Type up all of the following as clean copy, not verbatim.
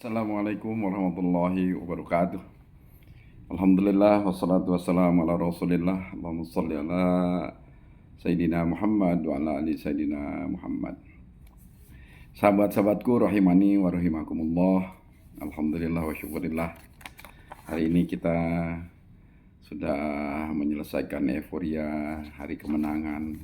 Assalamualaikum warahmatullahi wabarakatuh. Alhamdulillah wassalatu wassalamu ala Rasulillah. Allahumma shalli ala Sayyidina Muhammad wa ala ali Sayyidina Muhammad. Sahabat-sahabatku rahimani wa rahimakumullah. Alhamdulillah wa syukurillah. Hari ini kita sudah menyelesaikan euforia hari kemenangan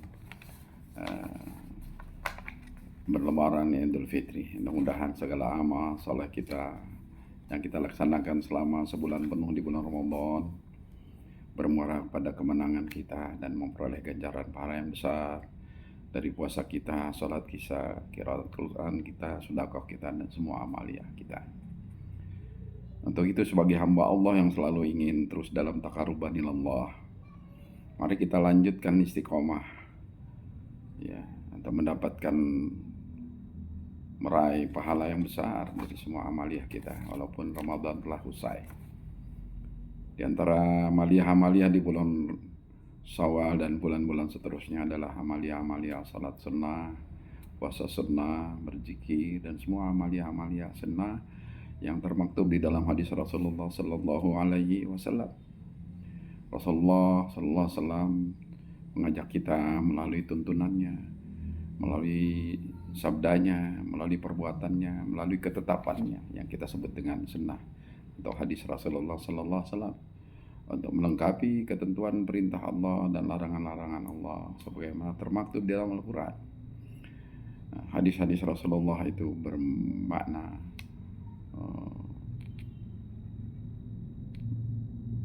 berlebaran Idul Fitri. Mudah-mudahan segala amal saleh kita yang kita laksanakan selama sebulan penuh di bulan Ramadan bermuara pada kemenangan kita dan memperoleh ganjaran pahala yang besar dari puasa kita, salat kita, qiraat Quran kita, sedekah kita, dan semua amaliyah kita. Untuk itu sebagai hamba Allah yang selalu ingin terus dalam taqarruban ilallah, mari kita lanjutkan istiqomah ya, untuk mendapatkan meraih pahala yang besar dari semua amaliyah kita walaupun Ramadan telah usai. Di antara amaliyah-amaliyah di bulan Syawal dan bulan-bulan seterusnya adalah amaliyah-amaliyah salat sunnah, puasa sunnah, berzikir, dan semua amaliyah-amaliyah sunnah yang termaktub di dalam hadis Rasulullah sallallahu alaihi wasallam. Rasulullah sallallahu alaihi wasallam mengajak kita melalui tuntunannya, melalui sabdanya, melalui perbuatannya, melalui ketetapannya yang kita sebut dengan sunnah atau hadis Rasulullah sallallahu alaihi wasallam, untuk melengkapi ketentuan perintah Allah dan larangan-larangan Allah sebagaimana termaktub di dalam Al-Qur'an. Hadis-hadis Rasulullah itu bermakna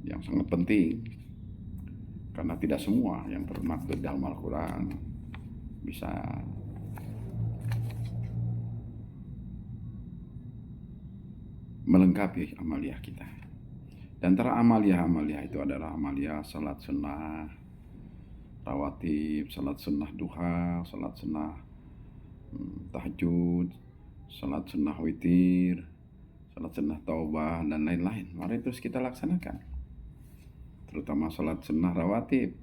yang sangat penting, karena tidak semua yang termaktub dalam Al-Quran bisa melengkapi amaliyah kita. Dan antara amaliyah-amaliyah itu adalah amaliyah salat sunnah rawatib, salat sunnah duha, salat sunnah tahajud, salat sunnah witir, salat sunnah taubah, dan lain-lain. Mari terus kita laksanakan, terutama salat sunnah rawatib,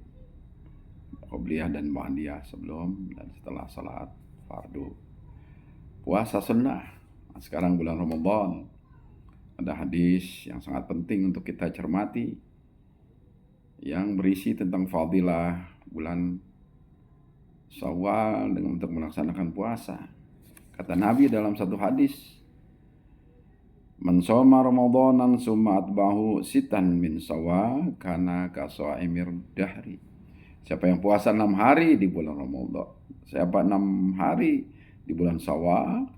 qobliyah dan ba'diyah, sebelum dan setelah salat fardu. Puasa sunnah, sekarang bulan Ramadan, ada hadis yang sangat penting untuk kita cermati yang berisi tentang fadilah bulan Syawal dengan untuk melaksanakan puasa. Kata Nabi dalam satu hadis, "Man shoma Ramadanan summa atbahu sitan min Syawal kana kasaimir dahri." Siapa yang puasa 6 hari di bulan Ramadan, siapa 6 hari di bulan Syawal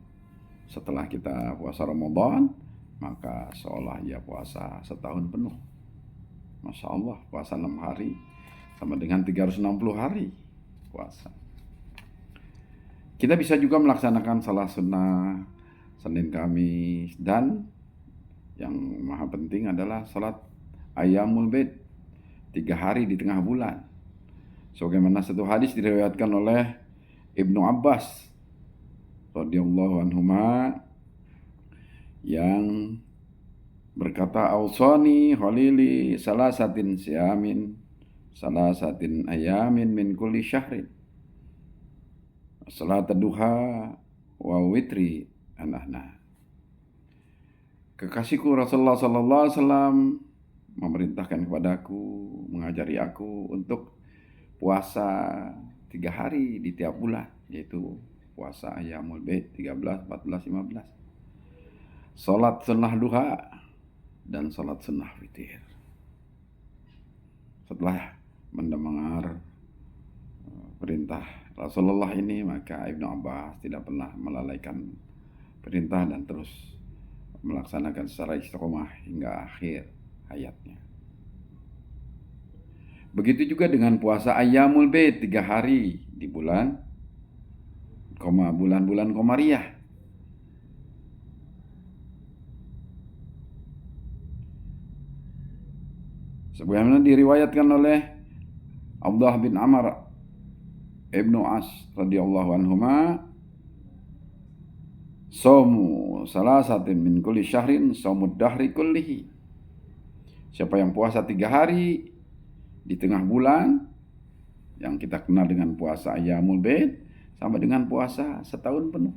setelah kita puasa Ramadan, maka seolah ia puasa setahun penuh. Masya Allah, puasa 6 hari sama dengan 360 hari puasa. Kita bisa juga melaksanakan salat sunnah Senin Kamis, dan yang maha penting adalah salat Ayyamul Bid, 3 hari di tengah bulan. Sebagaimana satu hadis diriwayatkan oleh Ibnu Abbas radhiyallahu anhuma yang berkata, "Ausani khalili salasatin siyamin salasatin ayamin min kulli syahrin, salat duha wa witri anahna." Kekasihku Rasulullah sallallahu alaihi wasallam memerintahkan kepadaku, mengajari aku untuk puasa 3 hari di tiap bulan, yaitu puasa Ayyamul Bid 13, 14, 15, salat sunnah duha, dan salat sunnah witir. Setelah mendengar perintah Rasulullah ini, maka Ibnu Abbas tidak pernah melalaikan perintah dan terus melaksanakan secara istiqomah hingga akhir hayatnya. Begitu juga dengan puasa Ayyamul Bid 3 hari di bulan-bulan Qamariyah. Sebagaimana diriwayatkan oleh Abdullah bin Amr Ibnu As radhiyallahu anhuma, "Shaumu salasatin min kulli syahrin shaumud dahri kullihi." Siapa yang puasa 3 hari di tengah bulan, yang kita kenal dengan puasa Ayyamul Bid, sama dengan puasa setahun penuh.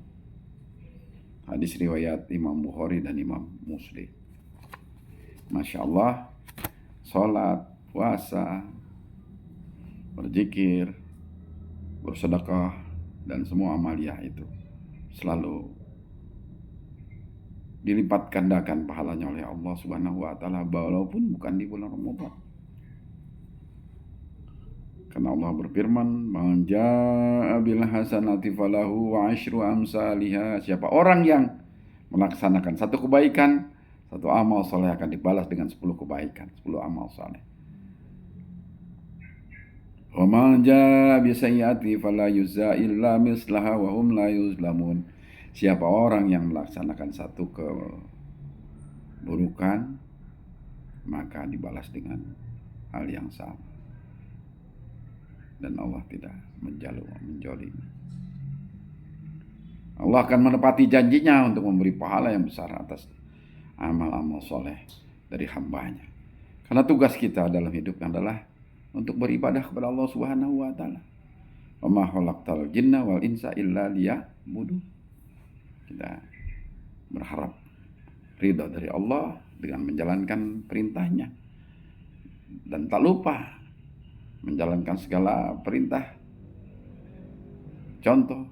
Hadis riwayat Imam Bukhari dan Imam Muslim. Masya Allah, sholat, puasa, berzikir, bersedekah, dan semua amaliyah itu selalu dilipat gandakan pahalanya oleh Allah Subhanahu wa taala walaupun bukan di bulan Ramadan. Karena Allah berfirman, "Man jaa'a bil hasanati falahu wa asyru amsalihha." Siapa orang yang melaksanakan satu kebaikan, satu amal soleh akan dibalas dengan 10 kebaikan, 10 amal soleh. Wa man jaa'a bi sayyi'ati fala yujza illa mislaha wa hum la yuzlamun. Siapa orang yang melaksanakan satu keburukan, maka dibalas dengan hal yang sama. Dan Allah tidak menjolimi. Allah akan menepati janjinya untuk memberi pahala yang besar atas amal-amal soleh dari hambanya. Karena tugas kita dalam hidup adalah untuk beribadah kepada Allah Subhanahu wa taala. Wa ma khalaqtal jinna wal insa illa liya'budun. Kita berharap ridha dari Allah dengan menjalankan perintahnya. Dan tak lupa menjalankan segala perintah. Contoh,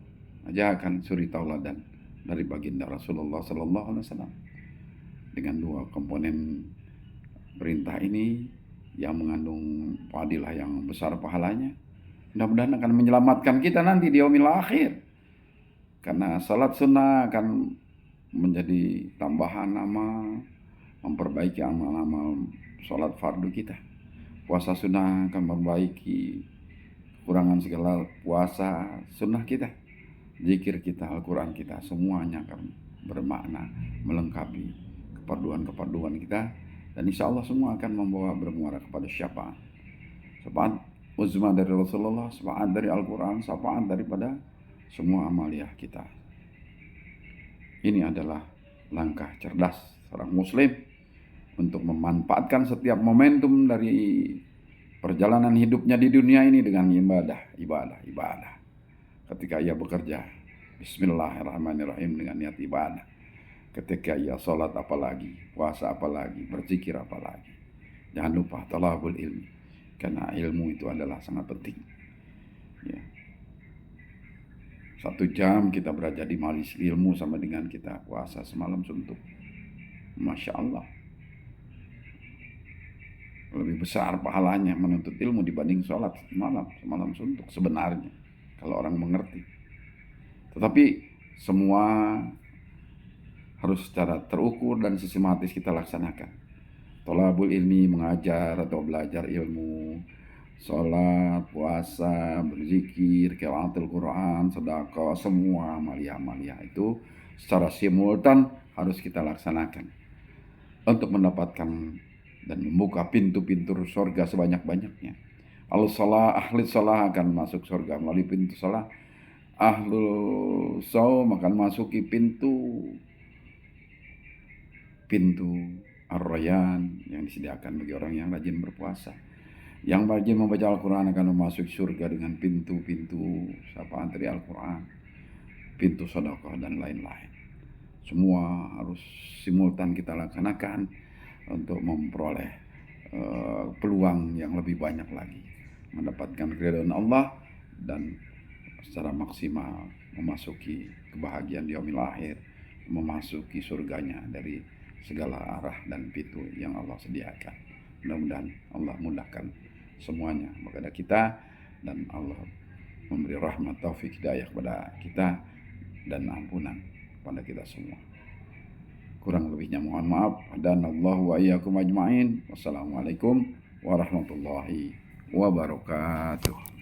ajakan suri tauladan dari baginda Rasulullah sallallahu alaihi wasallam. Dengan 2 komponen perintah ini yang mengandung fadilah yang besar pahalanya, mudah-mudahan akan menyelamatkan kita nanti di yaumil akhir. Karena salat sunnah akan menjadi tambahan amal, memperbaiki amal-amal salat fardu kita. Puasa sunnah akan memperbaiki kekurangan segala puasa sunnah kita. Zikir kita, Al-Quran kita, semuanya akan bermakna melengkapi keperluan-keperluan kita. Dan insya Allah semua akan membawa bermuara kepada syafaat. Syafaat uzma dari Rasulullah, syafaat dari Al-Quran, syafaat daripada semua amaliyah kita. Ini adalah langkah cerdas seorang muslim untuk memanfaatkan setiap momentum dari perjalanan hidupnya di dunia ini dengan ibadah. Ketika ia bekerja, bismillahirrahmanirrahim dengan niat ibadah. Ketika ia sholat apalagi, puasa apalagi, berzikir apalagi. Jangan lupa talabul ilmi, karena ilmu itu adalah sangat penting. Ya. 1 jam kita belajar di majelis ilmu sama dengan kita puasa semalam suntuk. Masya Allah. Lebih besar pahalanya menuntut ilmu dibanding sholat semalam suntuk sebenarnya, kalau orang mengerti. Tetapi semua harus secara terukur dan sistematis kita laksanakan. Thalabul ilmi, mengajar atau belajar ilmu, sholat, puasa, berzikir, qiraatul Quran, sedekah, semua amalia-amalia itu secara simultan harus kita laksanakan untuk mendapatkan dan membuka pintu-pintu surga sebanyak-banyaknya. Ahli salah akan masuk surga melalui pintu salah. Ahlul saum akan masuki pintu Ar-Rayyan yang disediakan bagi orang yang rajin berpuasa. Yang rajin membaca Al-Quran akan memasuki surga dengan pintu-pintu syafaat dari Al-Quran, pintu sedekah dan lain-lain. Semua harus simultan kita laksanakan untuk memperoleh peluang yang lebih banyak lagi, mendapatkan keridhaan Allah dan secara maksimal memasuki kebahagiaan di yaumil akhir, memasuki surganya dari segala arah dan pintu yang Allah sediakan. Mudah-mudahan Allah mudahkan semuanya kepada kita dan Allah memberi rahmat taufik hidayah kepada kita dan ampunan kepada kita semua. Kurang lebihnya mohon maaf. Dan Allah wa iyyakum ajma'in. Wassalamualaikum warahmatullahi wabarakatuh.